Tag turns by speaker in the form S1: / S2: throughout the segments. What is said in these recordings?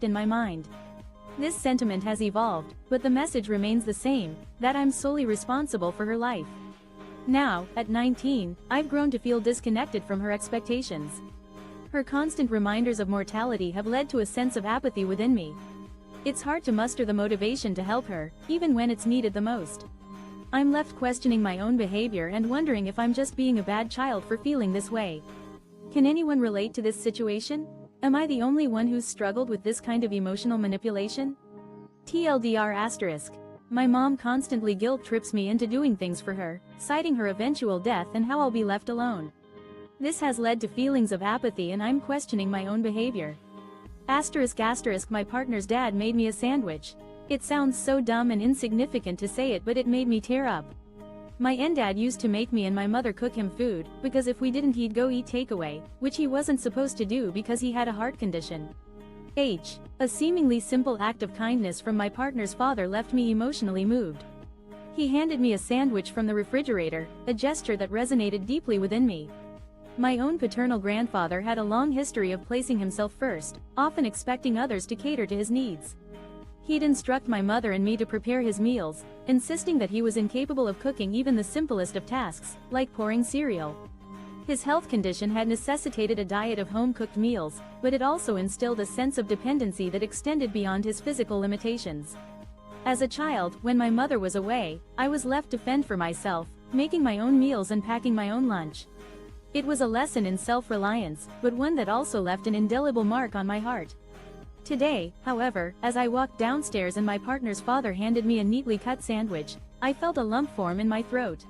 S1: in my mind. This sentiment has evolved, but the message remains the same, that I'm solely responsible for her life. Now, at 19, I've grown to feel disconnected from her expectations. Her constant reminders of mortality have led to a sense of apathy within me. It's hard to muster the motivation to help her, even when it's needed the most. I'm left questioning my own behavior and wondering if I'm just being a bad child for feeling this way. Can anyone relate to this situation? Am I the only one who's struggled with this kind of emotional manipulation? TLDR*. My mom constantly guilt trips me into doing things for her, citing her eventual death and how I'll be left alone. This has led to feelings of apathy and I'm questioning my own behavior. My partner's dad made me a sandwich. It sounds so dumb and insignificant to say it, but it made me tear up. My dad used to make me and my mother cook him food, because if we didn't he'd go eat takeaway, which he wasn't supposed to do because he had a heart condition. A seemingly simple act of kindness from my partner's father left me emotionally moved. He handed me a sandwich from the refrigerator, a gesture that resonated deeply within me. My own paternal grandfather had a long history of placing himself first, often expecting others to cater to his needs. He'd instruct my mother and me to prepare his meals, insisting that he was incapable of cooking even the simplest of tasks, like pouring cereal. His health condition had necessitated a diet of home-cooked meals, but it also instilled a sense of dependency that extended beyond his physical limitations. As a child, when my mother was away, I was left to fend for myself, making my own meals and packing my own lunch. It was a lesson in self-reliance, but one that also left an indelible mark on my heart. Today, however, as I walked downstairs and my partner's father handed me a neatly cut sandwich, I felt a lump form in my throat.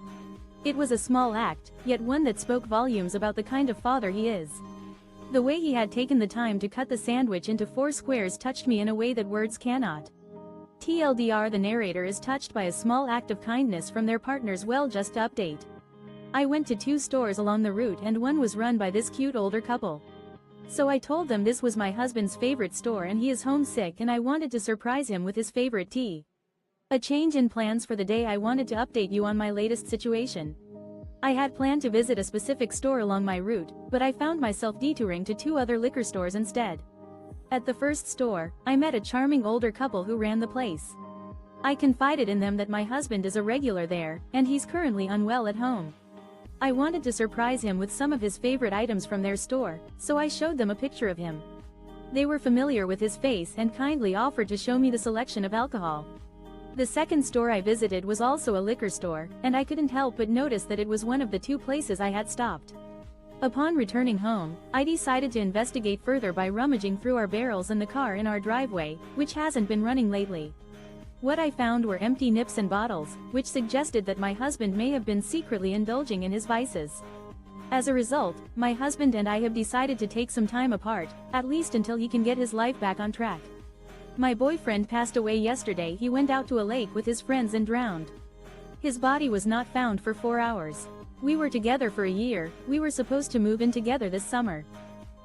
S1: It was a small act, yet one that spoke volumes about the kind of father he is. The way he had taken the time to cut the sandwich into 4 squares touched me in a way that words cannot. TLDR: the narrator is touched by a small act of kindness from their partner's just update. I went to 2 stores along the route and one was run by this cute older couple. So I told them this was my husband's favorite store and he is homesick and I wanted to surprise him with his favorite tea. A change in plans for the day. I wanted to update you on my latest situation. I had planned to visit a specific store along my route, but I found myself detouring to 2 other liquor stores instead. At the first store, I met a charming older couple who ran the place. I confided in them that my husband is a regular there, and he's currently unwell at home. I wanted to surprise him with some of his favorite items from their store, so I showed them a picture of him. They were familiar with his face and kindly offered to show me the selection of alcohol. The second store I visited was also a liquor store, and I couldn't help but notice that it was one of the 2 places I had stopped. Upon returning home, I decided to investigate further by rummaging through our barrels and the car in our driveway, which hasn't been running lately. What I found were empty nips and bottles, which suggested that my husband may have been secretly indulging in his vices. As a result, my husband and I have decided to take some time apart, at least until he can get his life back on track. My boyfriend passed away yesterday. He went out to a lake with his friends and drowned. His body was not found for 4 hours. We were together for a year. We were supposed to move in together this summer.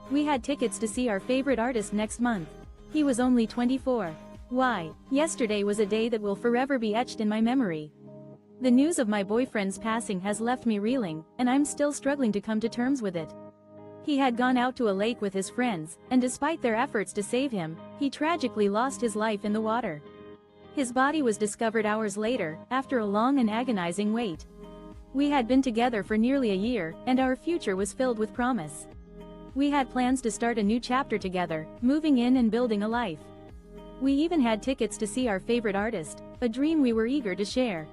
S1: We had tickets to see our favorite artist next month. He was only 24. Why? Yesterday was a day that will forever be etched in my memory. The news of my boyfriend's passing has left me reeling, and I'm still struggling to come to terms with it. He had gone out to a lake with his friends, and despite their efforts to save him, he tragically lost his life in the water. His body was discovered hours later, after a long and agonizing wait. We had been together for nearly a year, and our future was filled with promise. We had plans to start a new chapter together, moving in and building a life. We even had tickets to see our favorite artist, a dream we were eager to share.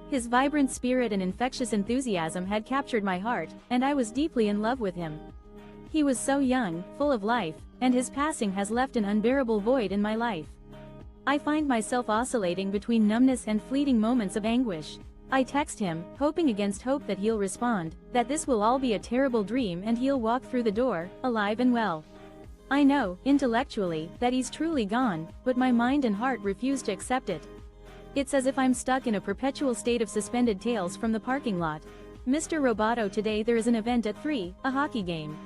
S1: His vibrant spirit and infectious enthusiasm had captured my heart, and I was deeply in love with him. He was so young, full of life, and his passing has left an unbearable void in my life. I find myself oscillating between numbness and fleeting moments of anguish. I text him, hoping against hope that he'll respond, that this will all be a terrible dream and he'll walk through the door, alive and well. I know, intellectually, that he's truly gone, but my mind and heart refuse to accept it. It's as if I'm stuck in a perpetual state of suspended tales from the parking lot. Mr. Roboto, today there is an event at 3, a hockey game.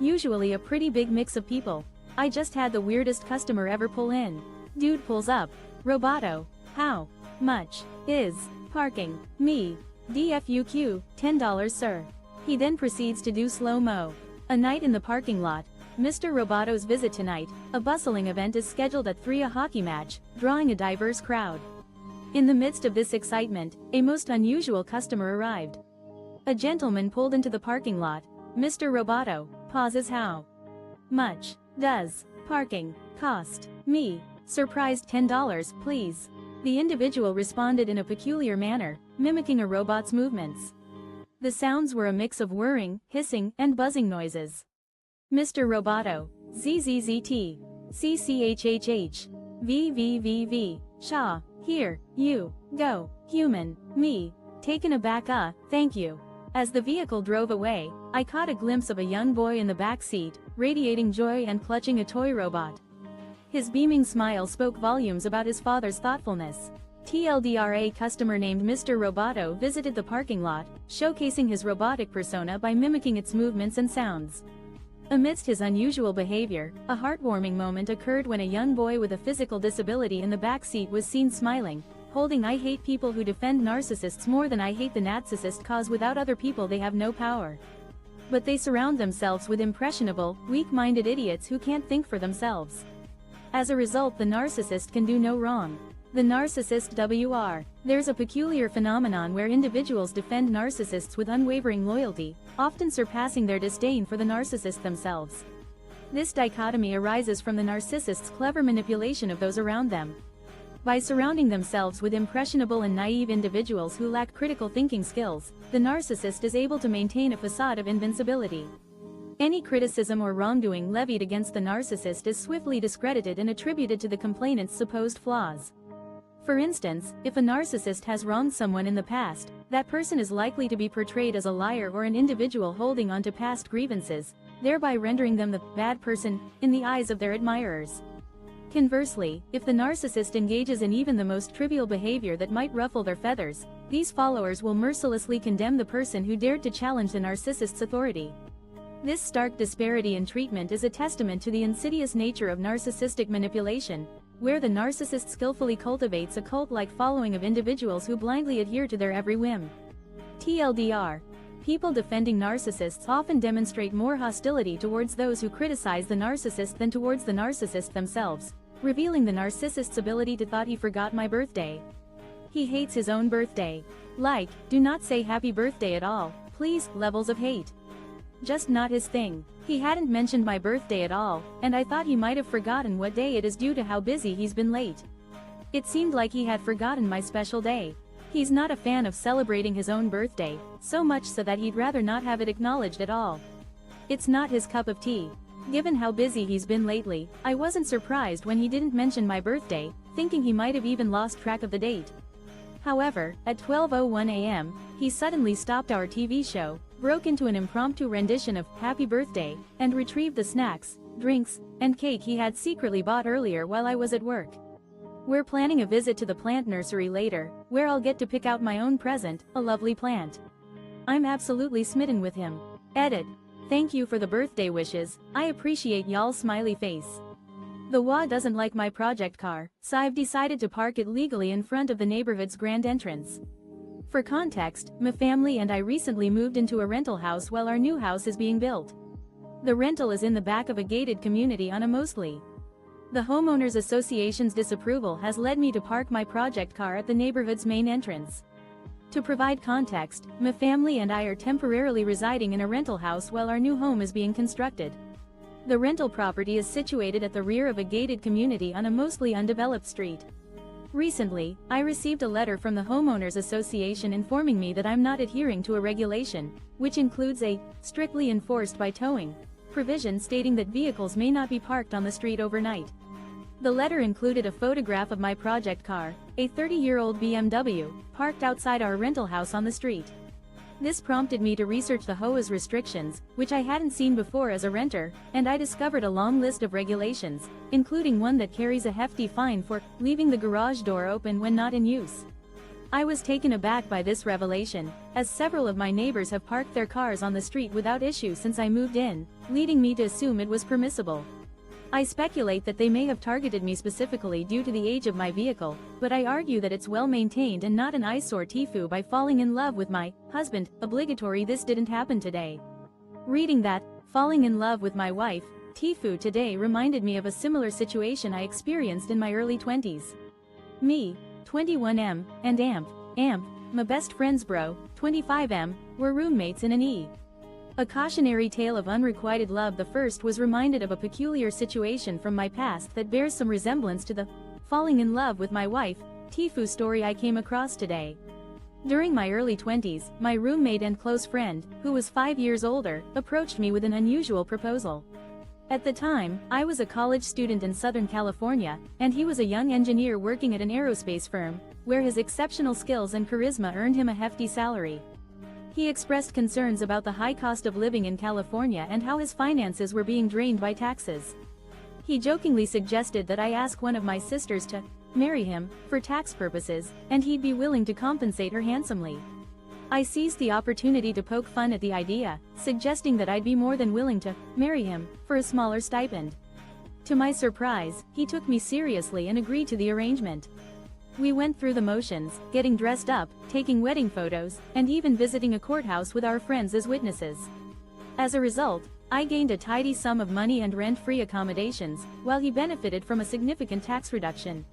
S1: Usually a pretty big mix of people. I just had the weirdest customer ever pull in. Dude pulls up. Roboto. How much is parking? Me. DFUQ, $10 sir. He then proceeds to do slow-mo. A night in the parking lot. Mr. Robato's visit tonight. A bustling event is scheduled at 3 a hockey match, drawing a diverse crowd. In the midst of this excitement, a most unusual customer arrived. A gentleman pulled into the parking lot. Mr. Robato pauses. How much does parking cost? Me. Surprised. $10, please. The individual responded in a peculiar manner, mimicking a robot's movements. The sounds were a mix of whirring, hissing, and buzzing noises. Mr. Robato. ZZZT. CCHHH. VVVV. Shaw. Here, you, go, human, me. Taken aback. Thank you. As the vehicle drove away, I caught a glimpse of a young boy in the back seat, radiating joy and clutching a toy robot. His beaming smile spoke volumes about his father's thoughtfulness. TLDR, a customer named Mr. Robato visited the parking lot, showcasing his robotic persona by mimicking its movements and sounds. Amidst his unusual behavior, a heartwarming moment occurred when a young boy with a physical disability in the back seat was seen smiling, holding "I hate people who defend narcissists more than I hate the narcissist cause without other people they have no power. But they surround themselves with impressionable, weak-minded idiots who can't think for themselves. As a result, the narcissist can do no wrong." The narcissist WR. There's a peculiar phenomenon where individuals defend narcissists with unwavering loyalty, often surpassing their disdain for the narcissist themselves. This dichotomy arises from the narcissist's clever manipulation of those around them. By surrounding themselves with impressionable and naive individuals who lack critical thinking skills, the narcissist is able to maintain a facade of invincibility. Any criticism or wrongdoing levied against the narcissist is swiftly discredited and attributed to the complainant's supposed flaws. For instance, if a narcissist has wronged someone in the past, that person is likely to be portrayed as a liar or an individual holding on to past grievances, thereby rendering them the bad person in the eyes of their admirers. Conversely, if the narcissist engages in even the most trivial behavior that might ruffle their feathers, these followers will mercilessly condemn the person who dared to challenge the narcissist's authority. This stark disparity in treatment is a testament to the insidious nature of narcissistic manipulation, where the narcissist skillfully cultivates a cult-like following of individuals who blindly adhere to their every whim. TLDR. People defending narcissists often demonstrate more hostility towards those who criticize the narcissist than towards the narcissist themselves, revealing the narcissist's ability to thought he forgot my birthday. He hates his own birthday. Like, do not say happy birthday at all, please. Levels of hate. Just not his thing. He hadn't mentioned my birthday at all, and I thought he might have forgotten what day it is due to how busy he's been late. It seemed like he had forgotten my special day. He's not a fan of celebrating his own birthday, so much so that he'd rather not have it acknowledged at all. It's not his cup of tea. Given how busy he's been lately, I wasn't surprised when he didn't mention my birthday, thinking he might have even lost track of the date. However, at 12:01 a.m., he suddenly stopped our TV show, broke into an impromptu rendition of Happy Birthday, and retrieved the snacks, drinks, and cake he had secretly bought earlier while I was at work. We're planning a visit to the plant nursery later, where I'll get to pick out my own present, a lovely plant. I'm absolutely smitten with him. Edit. Thank you for the birthday wishes, I appreciate y'all's smiley face. The WA doesn't like my project car, so I've decided to park it legally in front of the neighborhood's grand entrance. For context, my family and I recently moved into a rental house while our new house is being built. The rental is in the back of a gated community on a mostly. The homeowners association's disapproval has led me to park my project car at the neighborhood's main entrance. To provide context, my family and I are temporarily residing in a rental house while our new home is being constructed. The rental property is situated at the rear of a gated community on a mostly undeveloped street. Recently, I received a letter from the homeowners association informing me that I'm not adhering to a regulation, which includes a strictly enforced by towing provision stating that vehicles may not be parked on the street overnight. The letter included a photograph of my project car, a 30-year-old BMW, parked outside our rental house on the street. This prompted me to research the HOA's restrictions, which I hadn't seen before as a renter, and I discovered a long list of regulations, including one that carries a hefty fine for leaving the garage door open when not in use. I was taken aback by this revelation, as several of my neighbors have parked their cars on the street without issue since I moved in, leading me to assume it was permissible. I speculate that they may have targeted me specifically due to the age of my vehicle, but I argue that it's well maintained and not an eyesore. Tifu by falling in love with my husband, obligatory. This didn't happen today. Reading that, falling in love with my wife, Tifu today reminded me of a similar situation I experienced in my early 20s. Me, 21M, and Amp, my best friends bro, 25M, were roommates in an A cautionary tale of unrequited love. The first was reminded of a peculiar situation from my past that bears some resemblance to the falling in love with my wife, Tifu story I came across today. During my early 20s, my roommate and close friend, who was 5 years older, approached me with an unusual proposal. At the time, I was a college student in Southern California, and he was a young engineer working at an aerospace firm, where his exceptional skills and charisma earned him a hefty salary. He expressed concerns about the high cost of living in California and how his finances were being drained by taxes. He jokingly suggested that I ask one of my sisters to marry him, for tax purposes, and he'd be willing to compensate her handsomely. I seized the opportunity to poke fun at the idea, suggesting that I'd be more than willing to marry him for a smaller stipend. To my surprise, he took me seriously and agreed to the arrangement. We went through the motions, getting dressed up, taking wedding photos, and even visiting a courthouse with our friends as witnesses. As a result, I gained a tidy sum of money and rent-free accommodations, while he benefited from a significant tax reduction.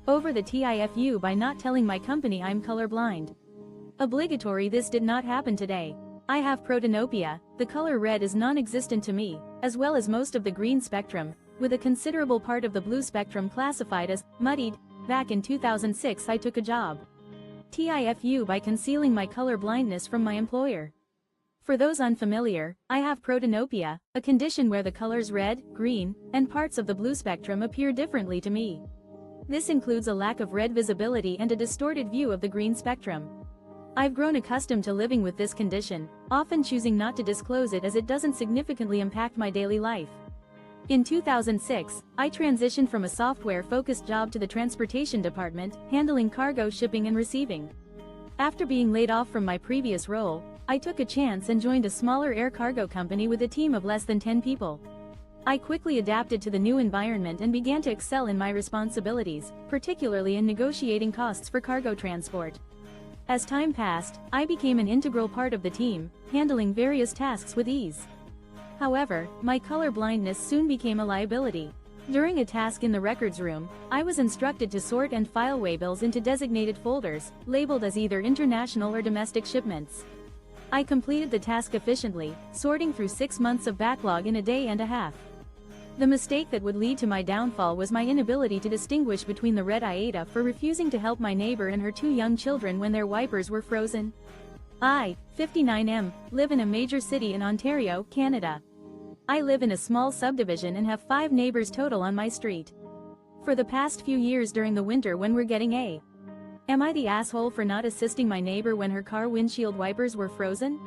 S1: Over the TIFU by not telling my company I'm colorblind. Obligatory. This did not happen today. I have protanopia, the color red is non-existent to me, as well as most of the green spectrum, with a considerable part of the blue spectrum classified as muddied. Back in 2006 I took a job. TIFU by concealing my color blindness from my employer. For those unfamiliar, I have protanopia, a condition where the colors red, green, and parts of the blue spectrum appear differently to me. This includes a lack of red visibility and a distorted view of the green spectrum. I've grown accustomed to living with this condition, often choosing not to disclose it as it doesn't significantly impact my daily life. In 2006, I transitioned from a software-focused job to the transportation department, handling cargo shipping and receiving. After being laid off from my previous role, I took a chance and joined a smaller air cargo company with a team of less than 10 people. I quickly adapted to the new environment and began to excel in my responsibilities, particularly in negotiating costs for cargo transport. As time passed, I became an integral part of the team, handling various tasks with ease. However, my color blindness soon became a liability. During a task in the records room, I was instructed to sort and file waybills into designated folders, labeled as either international or domestic shipments. I completed the task efficiently, sorting through 6 months of backlog in a day and a half. The mistake that would lead to my downfall was my inability to distinguish between the red AITA for refusing to help my neighbor and her 2 young children when their wipers were frozen. I, 59M, live in a major city in Ontario, Canada. I live in a small subdivision and have 5 neighbors total on my street. For the past few years during the winter when we're getting Am I the asshole for not assisting my neighbor when her car windshield wipers were frozen?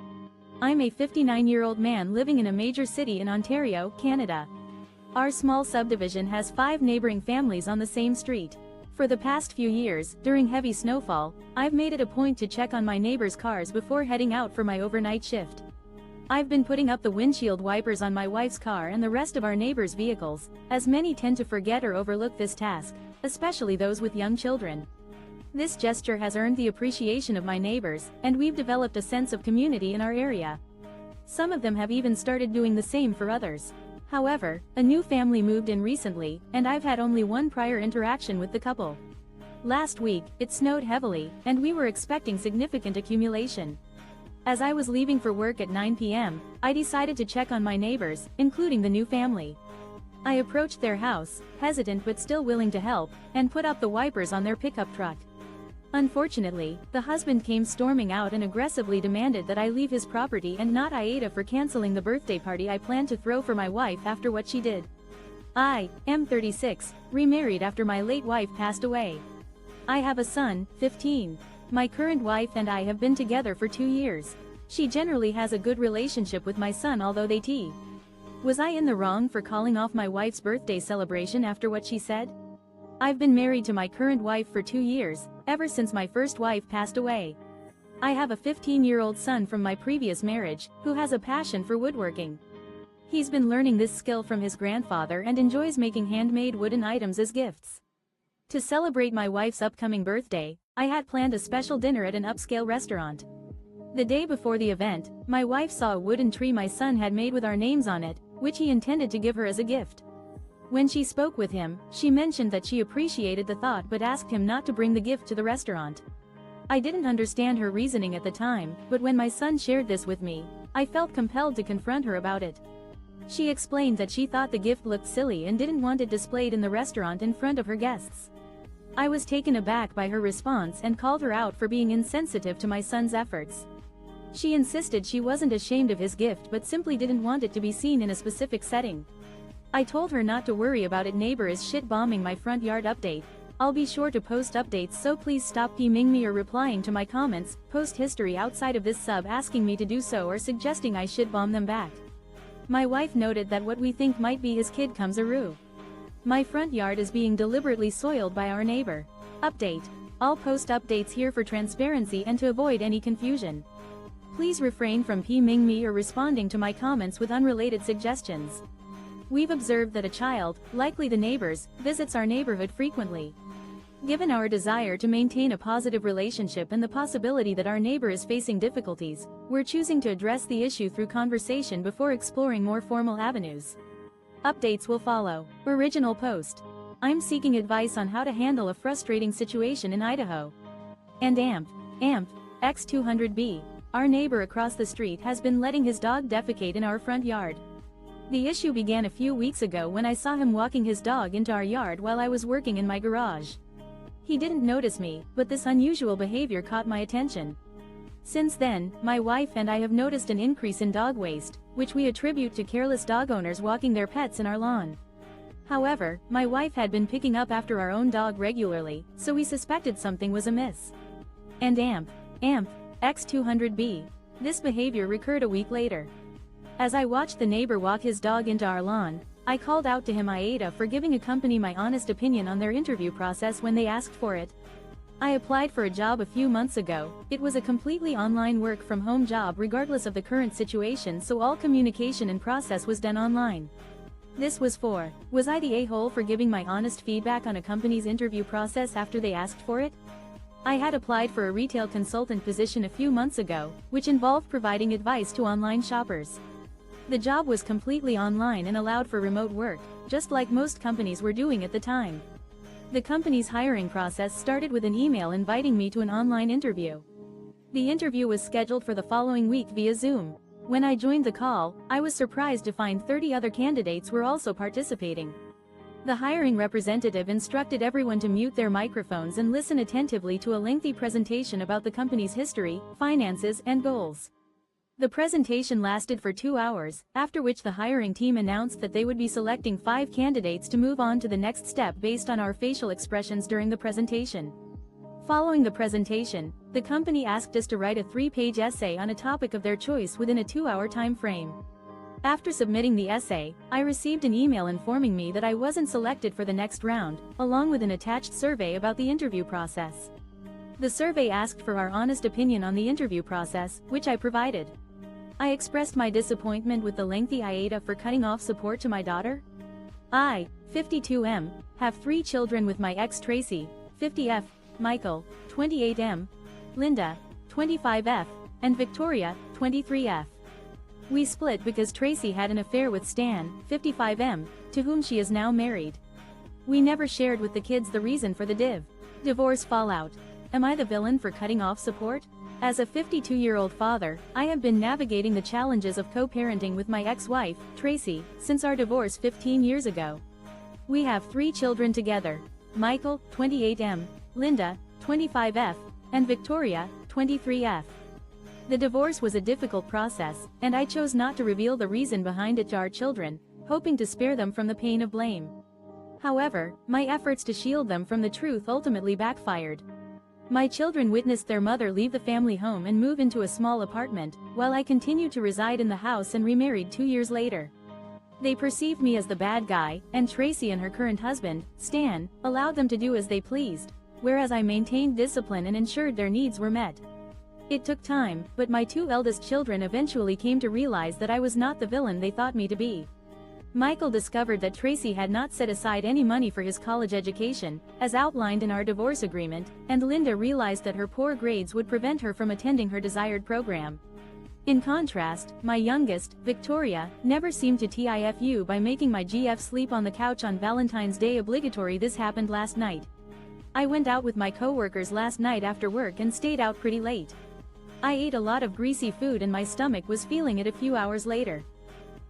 S1: I'm a 59-year-old man living in a major city in Ontario, Canada. Our small subdivision has 5 neighboring families on the same street. For the past few years, during heavy snowfall, I've made it a point to check on my neighbors' cars before heading out for my overnight shift. I've been putting up the windshield wipers on my wife's car and the rest of our neighbors' vehicles, as many tend to forget or overlook this task, especially those with young children. This gesture has earned the appreciation of my neighbors, and we've developed a sense of community in our area. Some of them have even started doing the same for others. However, a new family moved in recently, and I've had only one prior interaction with the couple. Last week, it snowed heavily, and we were expecting significant accumulation. As I was leaving for work at 9 p.m., I decided to check on my neighbors, including the new family. I approached their house, hesitant but still willing to help, and put up the wipers on their pickup truck. Unfortunately, the husband came storming out and aggressively demanded that I leave his property and not AITA for canceling the birthday party I planned to throw for my wife after what she did. I am 36, remarried after my late wife passed away. I have a son, 15. My current wife and I have been together for 2 years. She generally has a good relationship with my son, although they tea. Was I in the wrong for calling off my wife's birthday celebration after what she said? I've been married to my current wife for 2 years, ever since my first wife passed away. I have a 15-year-old son from my previous marriage, who has a passion for woodworking. He's been learning this skill from his grandfather and enjoys making handmade wooden items as gifts. To celebrate my wife's upcoming birthday, I had planned a special dinner at an upscale restaurant. The day before the event, my wife saw a wooden tree my son had made with our names on it, which he intended to give her as a gift. When she spoke with him, she mentioned that she appreciated the thought but asked him not to bring the gift to the restaurant. I didn't understand her reasoning at the time, but when my son shared this with me, I felt compelled to confront her about it. She explained that she thought the gift looked silly and didn't want it displayed in the restaurant in front of her guests. I was taken aback by her response and called her out for being insensitive to my son's efforts. She insisted she wasn't ashamed of his gift but simply didn't want it to be seen in a specific setting. I told her not to worry about it. Neighbor is shit bombing my front yard update. I'll be sure to post updates, so please stop PMing me or replying to my comments. Post history outside of this sub asking me to do so or suggesting I shit bomb them back. My wife noted that what we think might be his kid comes a. My front yard is being deliberately soiled by our neighbor. Update. I'll post updates here for transparency and to avoid any confusion. Please refrain from PMing me or responding to my comments with unrelated suggestions. We've observed that a child, likely the neighbors, visits our neighborhood frequently. Given our desire to maintain a positive relationship and the possibility that our neighbor is facing difficulties, we're choosing to address the issue through conversation before exploring more formal avenues. Updates will follow. Original post. I'm seeking advice on how to handle a frustrating situation in Idaho. And AMP X200B, our neighbor across the street has been letting his dog defecate in our front yard. The issue began a few weeks ago when I saw him walking his dog into our yard while I was working in my garage. He didn't notice me, but this unusual behavior caught my attention. Since then, my wife and I have noticed an increase in dog waste, which we attribute to careless dog owners walking their pets in our lawn. However, my wife had been picking up after our own dog regularly, so we suspected something was amiss. And AMP X200B. This behavior recurred a week later. As I watched the neighbor walk his dog into our lawn, I called out to him AITA for giving a company my honest opinion on their interview process when they asked for it. I applied for a job a few months ago. It was a completely online work from home job regardless of the current situation, so all communication and process was done online. Was I the a-hole for giving my honest feedback on a company's interview process after they asked for it? I had applied for a retail consultant position a few months ago, which involved providing advice to online shoppers. The job was completely online and allowed for remote work, just like most companies were doing at the time. The company's hiring process started with an email inviting me to an online interview. The interview was scheduled for the following week via Zoom. When I joined the call, I was surprised to find 30 other candidates were also participating. The hiring representative instructed everyone to mute their microphones and listen attentively to a lengthy presentation about the company's history, finances, and goals. The presentation lasted for 2 hours, after which the hiring team announced that they would be selecting 5 candidates to move on to the next step based on our facial expressions during the presentation. Following the presentation, the company asked us to write a 3-page essay on a topic of their choice within a 2-hour time frame. After submitting the essay, I received an email informing me that I wasn't selected for the next round, along with an attached survey about the interview process. The survey asked for our honest opinion on the interview process, which I provided. I expressed my disappointment with the lengthy AITA for cutting off support to my daughter. I, 52M, have 3 children with my ex Tracy, 50F, Michael, 28M, Linda, 25F, and Victoria, 23F. We split because Tracy had an affair with Stan, 55M, to whom she is now married. We never shared with the kids the reason for the divorce fallout. Am I the villain for cutting off support? As a 52-year-old father, I have been navigating the challenges of co-parenting with my ex-wife, Tracy, since our divorce 15 years ago. We have 3 children together: Michael, 28M, Linda, 25F, and Victoria, 23F. The divorce was a difficult process, and I chose not to reveal the reason behind it to our children, hoping to spare them from the pain of blame. However, my efforts to shield them from the truth ultimately backfired. My children witnessed their mother leave the family home and move into a small apartment, while I continued to reside in the house and remarried 2 years later. They perceived me as the bad guy, and Tracy and her current husband, Stan, allowed them to do as they pleased, whereas I maintained discipline and ensured their needs were met. It took time, but my 2 eldest children eventually came to realize that I was not the villain they thought me to be. Michael discovered that Tracy had not set aside any money for his college education, as outlined in our divorce agreement, and Linda realized that her poor grades would prevent her from attending her desired program. In contrast, my youngest, Victoria, never seemed to tifu by making my GF sleep on the couch on Valentine's Day obligatory. This happened last night. I went out with my coworkers last night after work and stayed out pretty late. I ate a lot of greasy food and my stomach was feeling it a few hours later.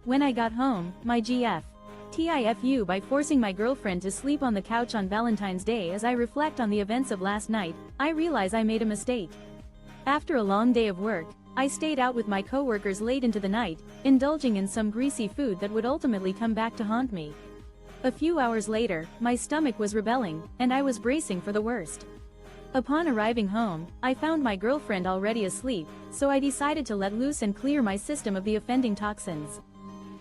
S1: When I got home, my GF tifu by forcing my girlfriend to sleep on the couch on Valentine's Day. As I reflect on the events of last night, I realize I made a mistake. After a long day of work, I stayed out with my coworkers late into the night, indulging in some greasy food that would ultimately come back to haunt me. A few hours later, my stomach was rebelling, and I was bracing for the worst. Upon arriving home, I found my girlfriend already asleep, so I decided to let loose and clear my system of the offending toxins.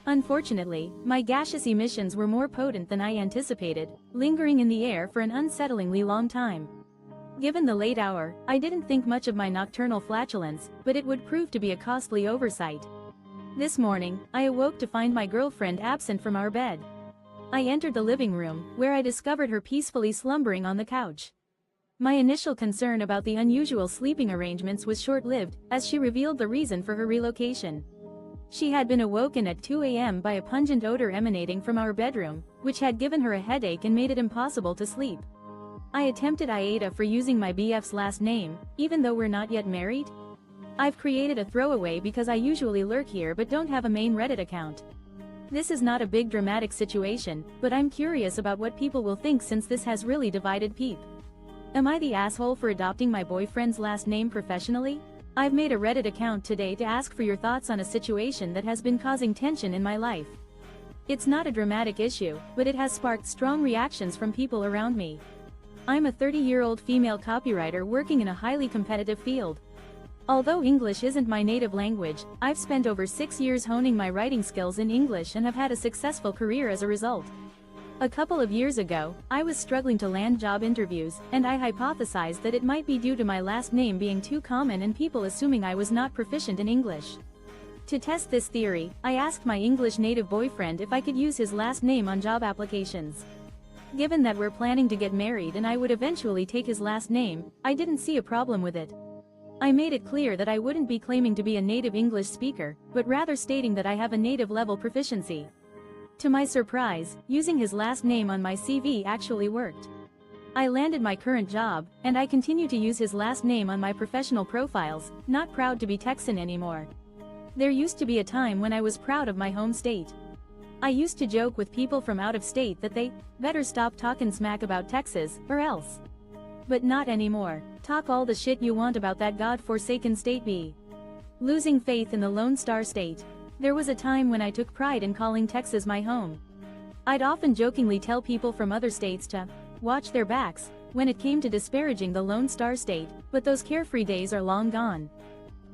S1: Unfortunately, my gaseous emissions were more potent than I anticipated, lingering in the air for an unsettlingly long time. Given the late hour, I didn't think much of my nocturnal flatulence, but it would prove to be a costly oversight. This morning, I awoke to find my girlfriend absent from our bed. I entered the living room, where I discovered her peacefully slumbering on the couch. My initial concern about the unusual sleeping arrangements was short-lived, as she revealed the reason for her relocation. She had been awoken at 2 a.m. by a pungent odor emanating from our bedroom, which had given her a headache and made it impossible to sleep. I attempted AITA for using my BF's last name, even though we're not yet married. I've created a throwaway because I usually lurk here but don't have a main Reddit account. This is not a big dramatic situation, but I'm curious about what people will think since this has really divided peep. Am I the asshole for adopting my boyfriend's last name professionally? I've made a Reddit account today to ask for your thoughts on a situation that has been causing tension in my life. It's not a dramatic issue, but it has sparked strong reactions from people around me. I'm a 30-year-old female copywriter working in a highly competitive field. Although English isn't my native language, I've spent over 6 years honing my writing skills in English and have had a successful career as a result. A couple of years ago, I was struggling to land job interviews, and I hypothesized that it might be due to my last name being too common and people assuming I was not proficient in English. To test this theory, I asked my English native boyfriend if I could use his last name on job applications. Given that we're planning to get married and I would eventually take his last name, I didn't see a problem with it. I made it clear that I wouldn't be claiming to be a native English speaker, but rather stating that I have a native level proficiency. To my surprise, using his last name on my CV actually worked. I landed my current job, and I continue to use his last name on my professional profiles, not proud to be Texan anymore. There used to be a time when I was proud of my home state. I used to joke with people from out of state that they better stop talking smack about Texas, or else. But not anymore. Talk all the shit you want about that god-forsaken state. Be losing faith in the Lone Star State. There was a time when I took pride in calling Texas my home. I'd often jokingly tell people from other states to watch their backs when it came to disparaging the Lone Star State, but those carefree days are long gone.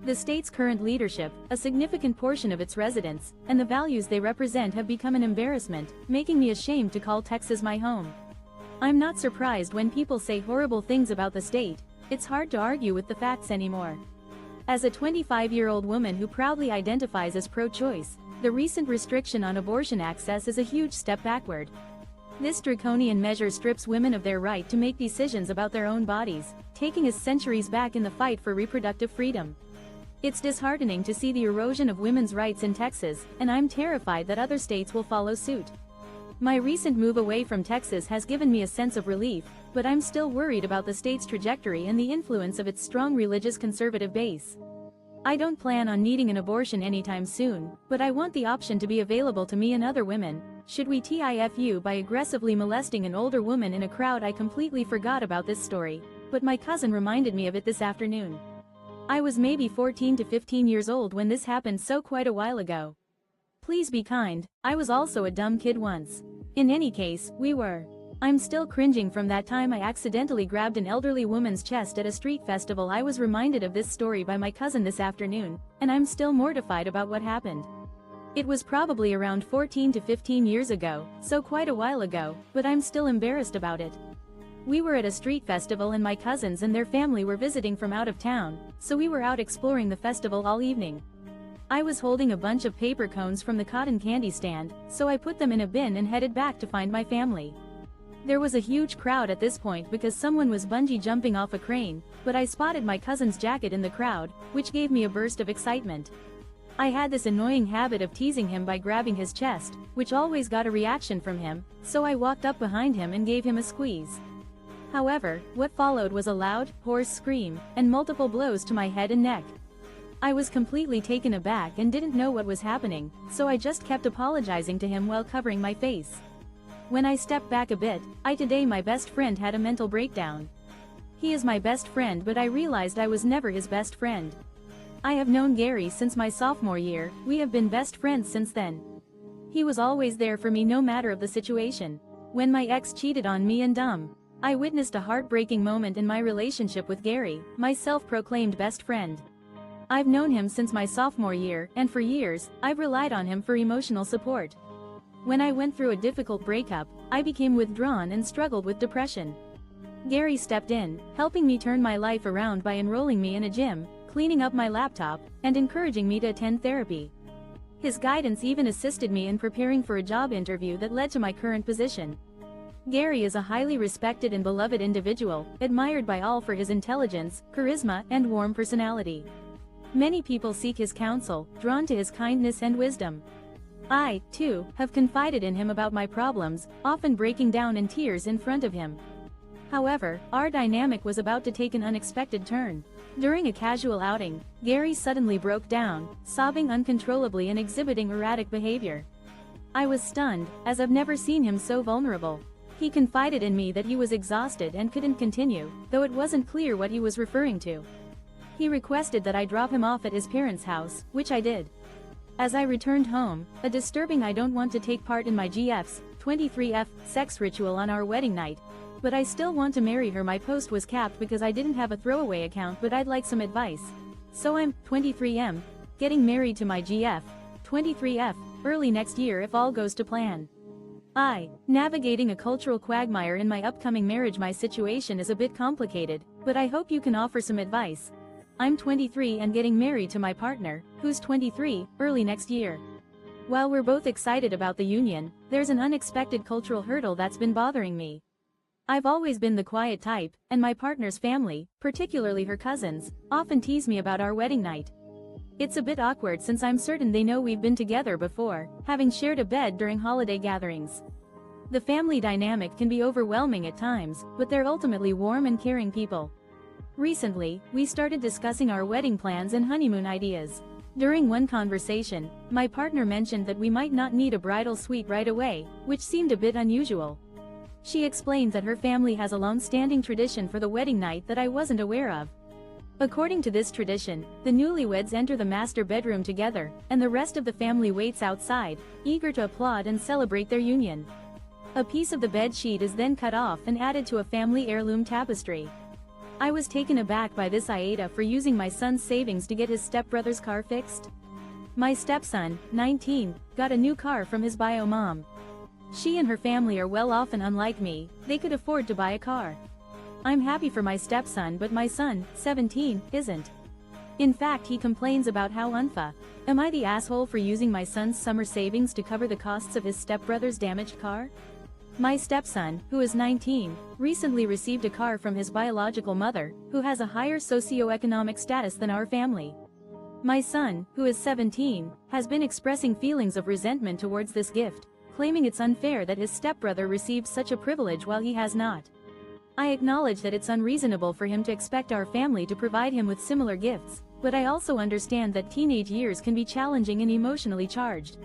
S1: The state's current leadership, a significant portion of its residents, and the values they represent have become an embarrassment, making me ashamed to call Texas my home. I'm not surprised when people say horrible things about the state. It's hard to argue with the facts anymore. As a 25-year-old woman who proudly identifies as pro-choice, the recent restriction on abortion access is a huge step backward. This draconian measure strips women of their right to make decisions about their own bodies, taking us centuries back in the fight for reproductive freedom. It's disheartening to see the erosion of women's rights in Texas, and I'm terrified that other states will follow suit. My recent move away from Texas has given me a sense of relief, but I'm still worried about the state's trajectory and the influence of its strong religious conservative base. I don't plan on needing an abortion anytime soon, but I want the option to be available to me and other women, should we tifu by aggressively molesting an older woman in a crowd. I completely forgot about this story, but my cousin reminded me of it this afternoon. I was maybe 14 to 15 years old when this happened, so quite a while ago. Please be kind, I was also a dumb kid once. In any case, we were. I'm still cringing from that time I accidentally grabbed an elderly woman's chest at a street festival. I was reminded of this story by my cousin this afternoon, and I'm still mortified about what happened. It was probably around 14 to 15 years ago, so quite a while ago, but I'm still embarrassed about it. We were at a street festival and my cousins and their family were visiting from out of town, so we were out exploring the festival all evening. I was holding a bunch of paper cones from the cotton candy stand, so I put them in a bin and headed back to find my family. There was a huge crowd at this point because someone was bungee jumping off a crane, but I spotted my cousin's jacket in the crowd, which gave me a burst of excitement. I had this annoying habit of teasing him by grabbing his chest, which always got a reaction from him, so I walked up behind him and gave him a squeeze. However, what followed was a loud, hoarse scream, and multiple blows to my head and neck. I was completely taken aback and didn't know what was happening, so I just kept apologizing to him while covering my face. When I stepped back a bit, today my best friend had a mental breakdown. He is my best friend, but I realized I was never his best friend. I have known Gary since my sophomore year, we have been best friends since then. He was always there for me no matter of the situation. When my ex cheated on me and I witnessed a heartbreaking moment in my relationship with Gary, my self-proclaimed best friend. I've known him since my sophomore year, and for years, I've relied on him for emotional support. When I went through a difficult breakup, I became withdrawn and struggled with depression. Gary stepped in, helping me turn my life around by enrolling me in a gym, cleaning up my laptop, and encouraging me to attend therapy. His guidance even assisted me in preparing for a job interview that led to my current position. Gary is a highly respected and beloved individual, admired by all for his intelligence, charisma, and warm personality. Many people seek his counsel, drawn to his kindness and wisdom. I, too, have confided in him about my problems, often breaking down in tears in front of him. However, our dynamic was about to take an unexpected turn. During a casual outing, Gary suddenly broke down, sobbing uncontrollably and exhibiting erratic behavior. I was stunned, as I've never seen him so vulnerable. He confided in me that he was exhausted and couldn't continue, though it wasn't clear what he was referring to. He requested that I drop him off at his parents' house, which I did. As I returned home, a disturbing "I don't want to take part in my GF's 23F sex ritual on our wedding night, but I still want to marry her" my post was capped because I didn't have a throwaway account, but I'd like some advice. So I'm 23M, getting married to my GF, 23F, early next year if all goes to plan. Navigating a cultural quagmire in my upcoming marriage. My situation is a bit complicated, but I hope you can offer some advice. I'm 23 and getting married to my partner, who's 23, early next year. While we're both excited about the union, there's an unexpected cultural hurdle that's been bothering me. I've always been the quiet type, and my partner's family, particularly her cousins, often tease me about our wedding night. It's a bit awkward since I'm certain they know we've been together before, having shared a bed during holiday gatherings. The family dynamic can be overwhelming at times, but they're ultimately warm and caring people. Recently, we started discussing our wedding plans and honeymoon ideas. During one conversation, my partner mentioned that we might not need a bridal suite right away, which seemed a bit unusual. She explained that her family has a long-standing tradition for the wedding night that I wasn't aware of. According to this tradition, the newlyweds enter the master bedroom together, and the rest of the family waits outside, eager to applaud and celebrate their union. A piece of the bed sheet is then cut off and added to a family heirloom tapestry. I was taken aback by this AITA for using my son's savings to get his stepbrother's car fixed. My stepson, 19, got a new car from his bio mom. She and her family are well off, and unlike me, they could afford to buy a car. I'm happy for my stepson, but my son, 17, isn't. In fact, he complains about how am I the asshole for using my son's summer savings to cover the costs of his stepbrother's damaged car? My stepson, who is 19, recently received a car from his biological mother, who has a higher socioeconomic status than our family. My son, who is 17, has been expressing feelings of resentment towards this gift, claiming it's unfair that his stepbrother received such a privilege while he has not. I acknowledge that it's unreasonable for him to expect our family to provide him with similar gifts, but I also understand that teenage years can be challenging and emotionally charged.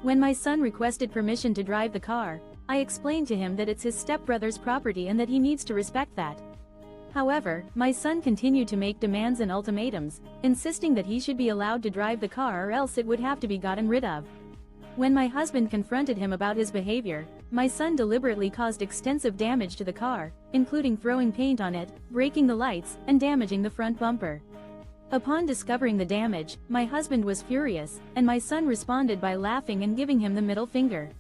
S1: When my son requested permission to drive the car, I explained to him that it's his stepbrother's property and that he needs to respect that. However, my son continued to make demands and ultimatums, insisting that he should be allowed to drive the car or else it would have to be gotten rid of. When my husband confronted him about his behavior, my son deliberately caused extensive damage to the car, including throwing paint on it, breaking the lights, and damaging the front bumper. Upon discovering the damage, my husband was furious, and my son responded by laughing and giving him the middle finger.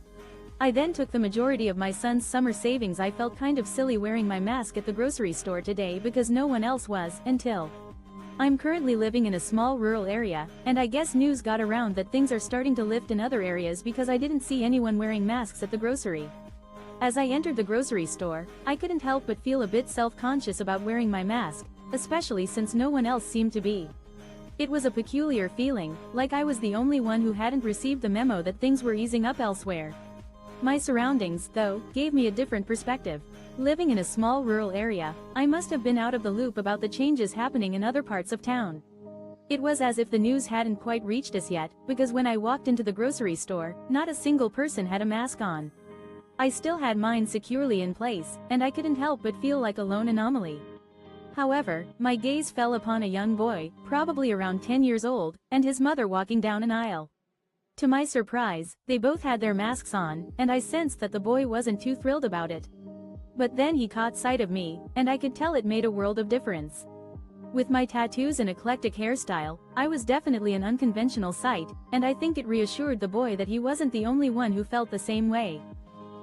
S1: I then took the majority of my son's summer savings. I felt kind of silly wearing my mask at the grocery store today because no one else was, until I'm currently living in a small rural area, and I guess news got around that things are starting to lift in other areas because I didn't see anyone wearing masks at the grocery. As I entered the grocery store, I couldn't help but feel a bit self-conscious about wearing my mask, especially since no one else seemed to be. It was a peculiar feeling, like I was the only one who hadn't received the memo that things were easing up elsewhere. My surroundings, though, gave me a different perspective. Living in a small rural area, I must have been out of the loop about the changes happening in other parts of town. It was as if the news hadn't quite reached us yet, because when I walked into the grocery store, not a single person had a mask on. I still had mine securely in place, and I couldn't help but feel like a lone anomaly. However, my gaze fell upon a young boy, probably around 10 years old, and his mother walking down an aisle. To my surprise, they both had their masks on, and I sensed that the boy wasn't too thrilled about it. But then he caught sight of me, and I could tell it made a world of difference. With my tattoos and eclectic hairstyle, I was definitely an unconventional sight, and I think it reassured the boy that he wasn't the only one who felt the same way.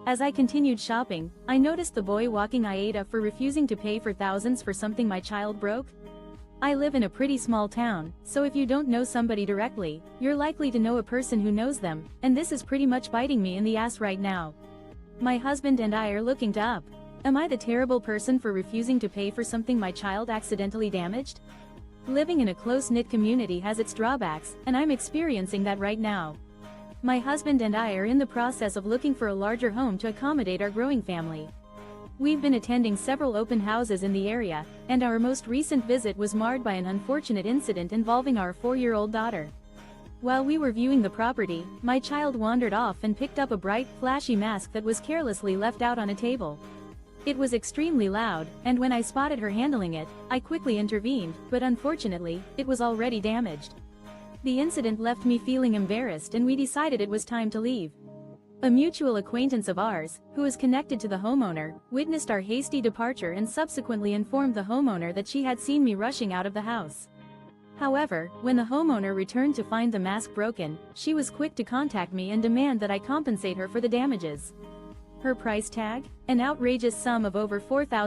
S1: As I continued shopping, I noticed the boy walking AITA for refusing to pay for thousands for something my child broke. I live in a pretty small town, so if you don't know somebody directly, you're likely to know a person who knows them, and this is pretty much biting me in the ass right now. My husband and I are looking to up. Am I the terrible person for refusing to pay for something my child accidentally damaged? Living in a close-knit community has its drawbacks, and I'm experiencing that right now. My husband and I are in the process of looking for a larger home to accommodate our growing family. We've been attending several open houses in the area, and our most recent visit was marred by an unfortunate incident involving our 4-year-old daughter. While we were viewing the property, my child wandered off and picked up a bright, flashy mask that was carelessly left out on a table. It was extremely loud, and when I spotted her handling it, I quickly intervened, but unfortunately, it was already damaged. The incident left me feeling embarrassed, and we decided it was time to leave. A mutual acquaintance of ours, who is connected to the homeowner, witnessed our hasty departure and subsequently informed the homeowner that she had seen me rushing out of the house. However, when the homeowner returned to find the mask broken, she was quick to contact me and demand that I compensate her for the damages. Her price tag? An outrageous sum of over $4,000.